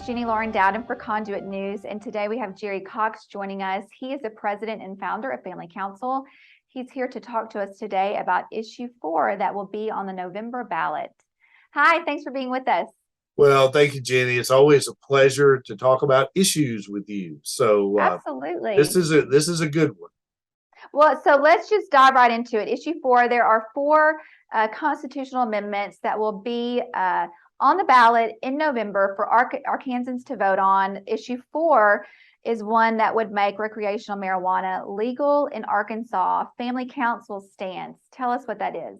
is Jenny Lauren Dowden for Conduit News, and today we have Jerry Cox joining us. He is the president and founder of Family Council. He's here to talk to us today about issue 4 that will be on the November ballot. Hi, thanks for being with us. Well, thank you, Jenny. It's always a pleasure to talk about issues with you. So absolutely, this is a good one. Well, so let's just dive right into it. Issue 4, there are 4 constitutional amendments that will be on the ballot in November for Arkansans to vote on. Issue 4 is one that would make recreational marijuana legal in Arkansas. Family Council stance. Tell us what that is.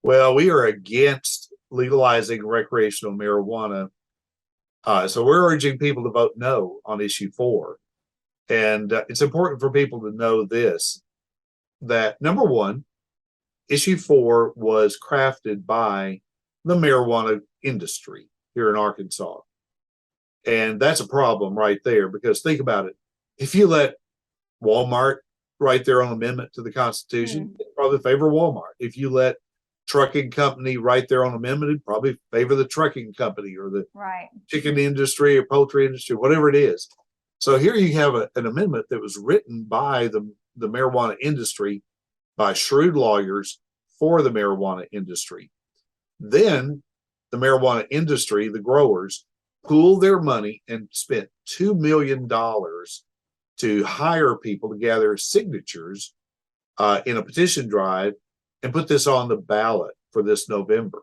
Well, we are against legalizing recreational marijuana. So we're urging people to vote no on issue 4. And it's important for people to know this, that number one, issue 4 was crafted by the marijuana industry here in Arkansas. And that's a problem right there, because think about it. If you let Walmart write their own amendment to the Constitution, it'd probably favor Walmart. If you let trucking company write their own amendment, it'd probably favor the trucking company or the chicken industry or poultry industry, whatever it is. So here you have an amendment that was written by the marijuana industry, by shrewd lawyers for the marijuana industry. Then the marijuana industry, the growers, pooled their money and spent $2 million to hire people to gather signatures in a petition drive and put this on the ballot for this November.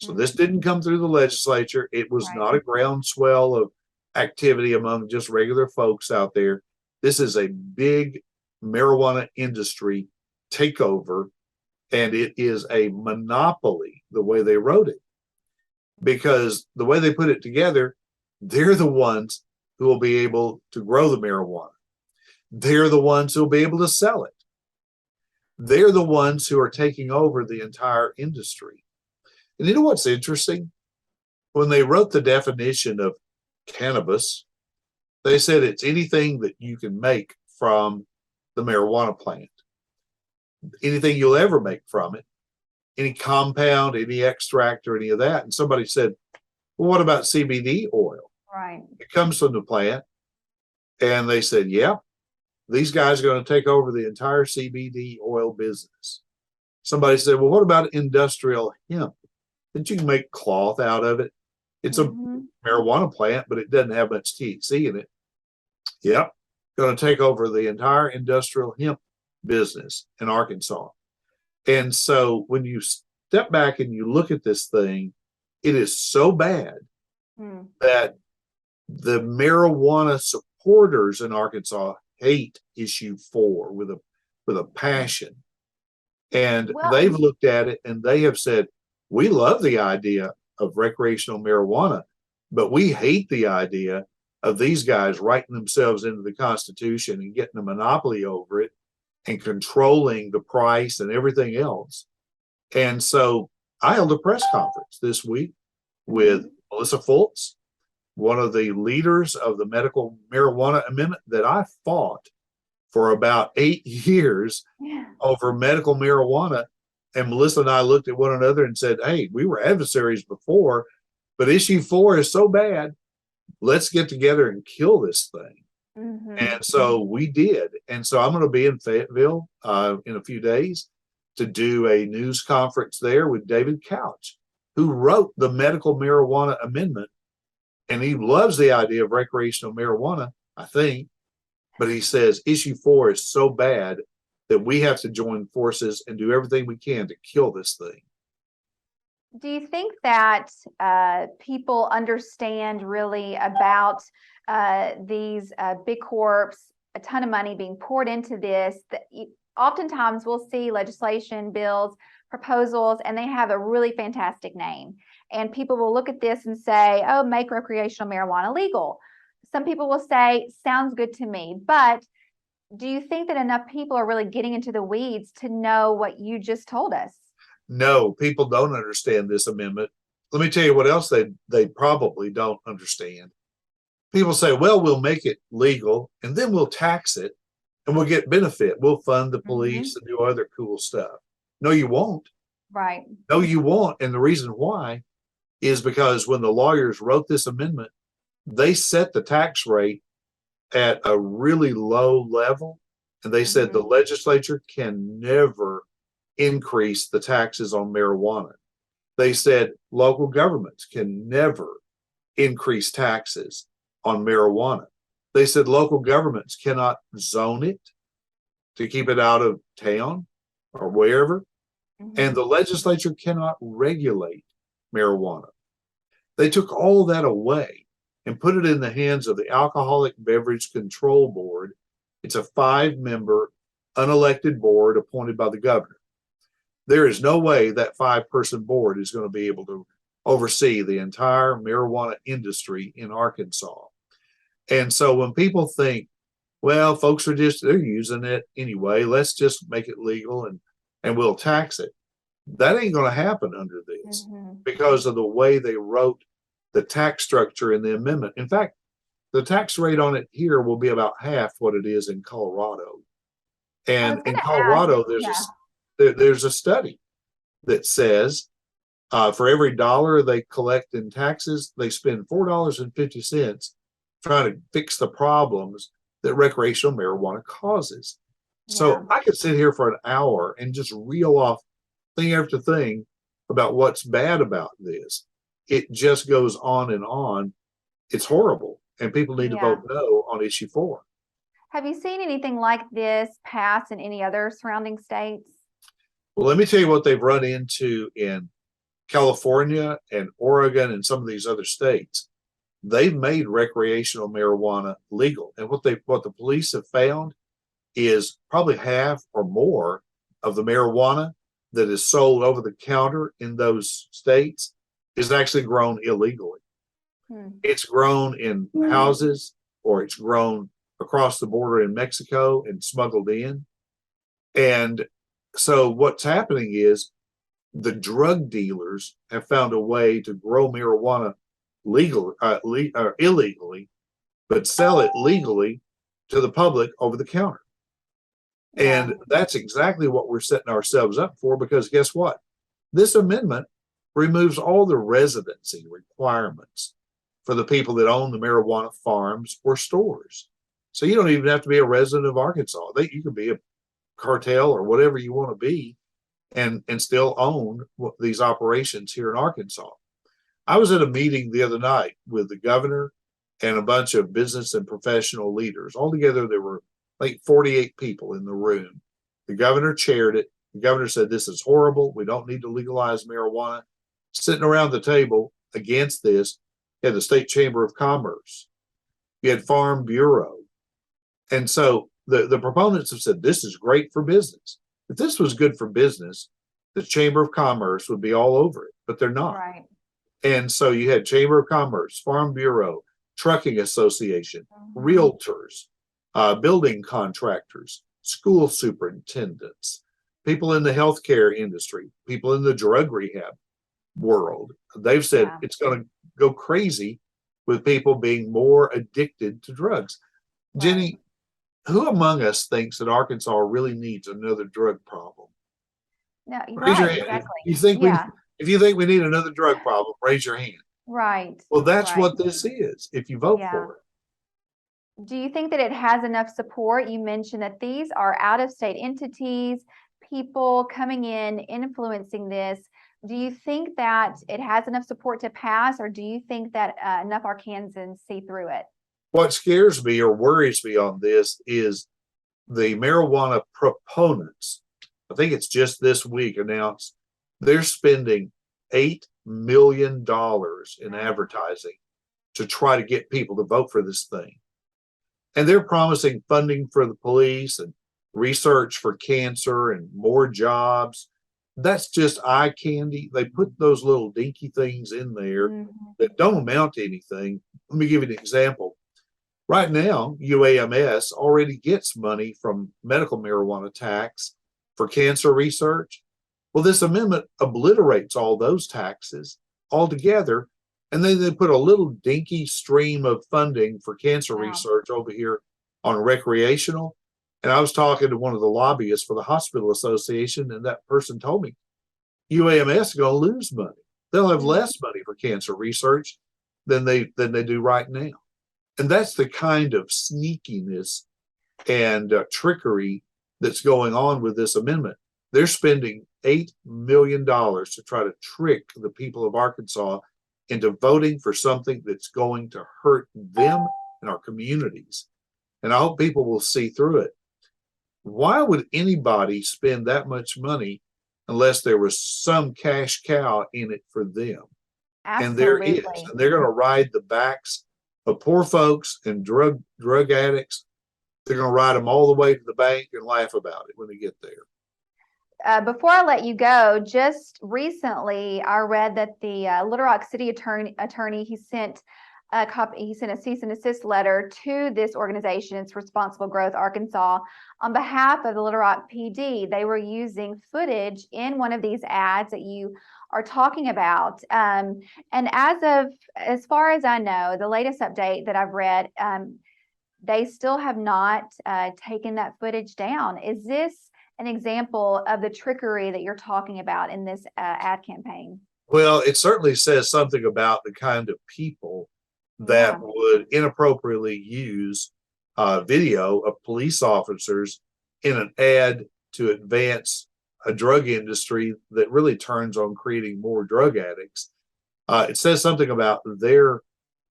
So this didn't come through the legislature. It was not a groundswell of activity among just regular folks out there. This is a big marijuana industry takeover, and it is a monopoly the way they wrote it, because the way they put it together, they're the ones who will be able to grow the marijuana. They're the ones who will be able to sell it. They're the ones who are taking over the entire industry. And you know what's interesting? When they wrote the definition of cannabis, they said it's anything that you can make from the marijuana plant. Anything you'll ever make from it, any compound, any extract, or any of that. And somebody said, well, what about CBD oil? Right. It comes from the plant. And they said, yeah, these guys are going to take over the entire CBD oil business. Somebody said, well, what about industrial hemp? That you can make cloth out of it. It's a marijuana plant, but it doesn't have much THC in it. Yep, going to take over the entire industrial hemp business in Arkansas. And so when you step back and you look at this thing, it is so bad that the marijuana supporters in Arkansas hate issue 4 with a passion. And they've looked at it and they have said, we love the idea of recreational marijuana, but we hate the idea of these guys writing themselves into the Constitution and getting a monopoly over it and controlling the price and everything else. And so I held a press conference this week with Melissa Fultz, one of the leaders of the medical marijuana amendment that I fought for about 8 years over medical marijuana. And Melissa and I looked at one another and said, hey, we were adversaries before, but issue 4 is so bad. Let's get together and kill this thing. And so we did. And so I'm going to be in Fayetteville in a few days to do a news conference there with David Couch, who wrote the medical marijuana amendment. And he loves the idea of recreational marijuana, I think. But he says issue 4 is so bad that we have to join forces and do everything we can to kill this thing. Do you think that people understand really about these big corps, a ton of money being poured into this? That oftentimes we'll see legislation, bills, proposals, and they have a really fantastic name. And people will look at this and say, oh, make recreational marijuana legal. Some people will say, sounds good to me. But do you think that enough people are really getting into the weeds to know what you just told us? No, people don't understand this amendment. Let me tell you what else they probably don't understand. People say, well, we'll make it legal and then we'll tax it and we'll get benefit. We'll fund the police and do other cool stuff. No, you won't. Right. No, you won't. And the reason why is because when the lawyers wrote this amendment, they set the tax rate at a really low level. And they said the legislature can never increase the taxes on marijuana. They said local governments can never increase taxes on marijuana. They said local governments cannot zone it to keep it out of town or wherever. And the legislature cannot regulate marijuana. They took all that away and put it in the hands of the Alcoholic Beverage Control Board. It's a 5-member unelected board appointed by the governor. There is no way that 5-person board is going to be able to oversee the entire marijuana industry in Arkansas. And so when people think, well, folks are they're using it anyway, let's just make it legal and we'll tax it. That ain't going to happen under this because of the way they wrote the tax structure in the amendment. In fact, the tax rate on it here will be about half what it is in Colorado. And in Colorado, there's a study that says for every dollar they collect in taxes, they spend $4.50 trying to fix the problems that recreational marijuana causes. So I could sit here for an hour and just reel off thing after thing about what's bad about this. It just goes on and on. It's horrible. And people need to vote no on issue 4. Have you seen anything like this pass in any other surrounding states? Well, let me tell you what they've run into in California and Oregon and some of these other states. They've made recreational marijuana legal. And what the police have found is probably half or more of the marijuana that is sold over the counter in those states is actually grown illegally. It's grown in houses, or it's grown across the border in Mexico and smuggled in. And so what's happening is the drug dealers have found a way to grow marijuana illegally, but sell it legally to the public over the counter. And that's exactly what we're setting ourselves up for, because guess what? This amendment removes all the residency requirements for the people that own the marijuana farms or stores. So you don't even have to be a resident of Arkansas. You can be a cartel or whatever you want to be and still own these operations here in Arkansas. I was at a meeting the other night with the governor and a bunch of business and professional leaders. Altogether, there were like 48 people in the room. The governor chaired it. The governor said, this is horrible. We don't need to legalize marijuana. Sitting around the table against this, you had the State Chamber of Commerce. You had Farm Bureau. And so the proponents have said, this is great for business. If this was good for business, the Chamber of Commerce would be all over it, but they're not. Right. And so you had Chamber of Commerce, Farm Bureau, Trucking Association, realtors, building contractors, school superintendents, people in the healthcare industry, people in the drug rehab world. They've said it's going to go crazy with people being more addicted to drugs. Right. Jenny, who among us thinks that Arkansas really needs another drug problem? No, raise your hand. Exactly. If you think we need another drug problem, raise your hand. Right. Well, that's what this is, if you vote for it. Do you think that it has enough support? You mentioned that these are out-of-state entities, people coming in, influencing this. Do you think that it has enough support to pass, or do you think that enough Arkansans see through it? What scares me or worries me on this is the marijuana proponents. I think it's just this week announced they're spending $8 million in advertising to try to get people to vote for this thing. And they're promising funding for the police and research for cancer and more jobs. That's just eye candy. They put those little dinky things in there that don't amount to anything. Let me give you an example. Right now, UAMS already gets money from medical marijuana tax for cancer research. Well, this amendment obliterates all those taxes altogether, and then they put a little dinky stream of funding for cancer research over here on recreational. And I was talking to one of the lobbyists for the Hospital Association, and that person told me UAMS is going to lose money. They'll have less money for cancer research than they do right now. And that's the kind of sneakiness and trickery that's going on with this amendment. They're spending $8 million to try to trick the people of Arkansas into voting for something that's going to hurt them and our communities. And I hope people will see through it. Why would anybody spend that much money unless there was some cash cow in it for them? And there is. Absolutely. And they're going to ride the backs of poor folks and drug addicts. They're going to ride them all the way to the bank and laugh about it when they get there. Before I let you go, just recently I read that the Little Rock City attorney he sent a cease and desist letter to this organization. It's Responsible Growth Arkansas on behalf of the Little Rock PD. They were using footage in one of these ads that you are talking about. And as far as I know, the latest update that I've read, they still have not taken that footage down. Is this an example of the trickery that you're talking about in this ad campaign? Well, it certainly says something about the kind of people that would inappropriately use video of police officers in an ad to advance a drug industry that really turns on creating more drug addicts. It says something about their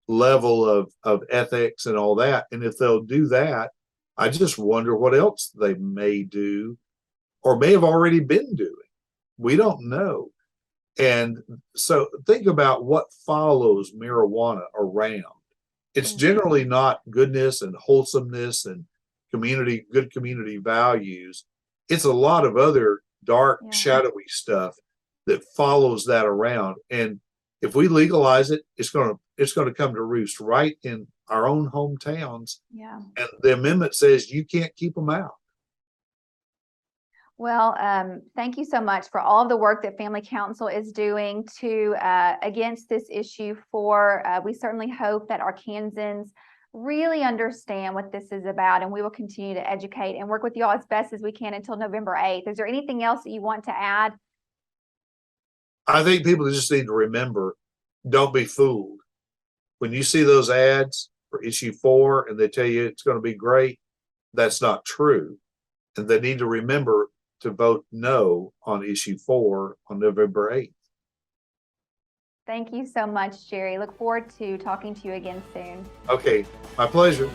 level of ethics and all that. And if they'll do that, I just wonder what else they may do or may have already been doing. We don't know. And so think about what follows marijuana around. It's generally not goodness and wholesomeness and good community values. It's a lot of other dark, shadowy stuff that follows that around. And if we legalize it, it's going to come to roost right in our own hometowns. Yeah. And the amendment says you can't keep them out. Well, thank you so much for all of the work that Family Council is doing to against this issue. We certainly hope that Arkansans really understand what this is about, and we will continue to educate and work with you all as best as we can until November 8th. Is there anything else that you want to add? I think people just need to remember, don't be fooled. When you see those ads for issue 4 and they tell you it's going to be great, that's not true. And they need to remember to vote no on issue 4 on November 8th. Thank you so much, Jerry. Look forward to talking to you again soon. Okay, my pleasure.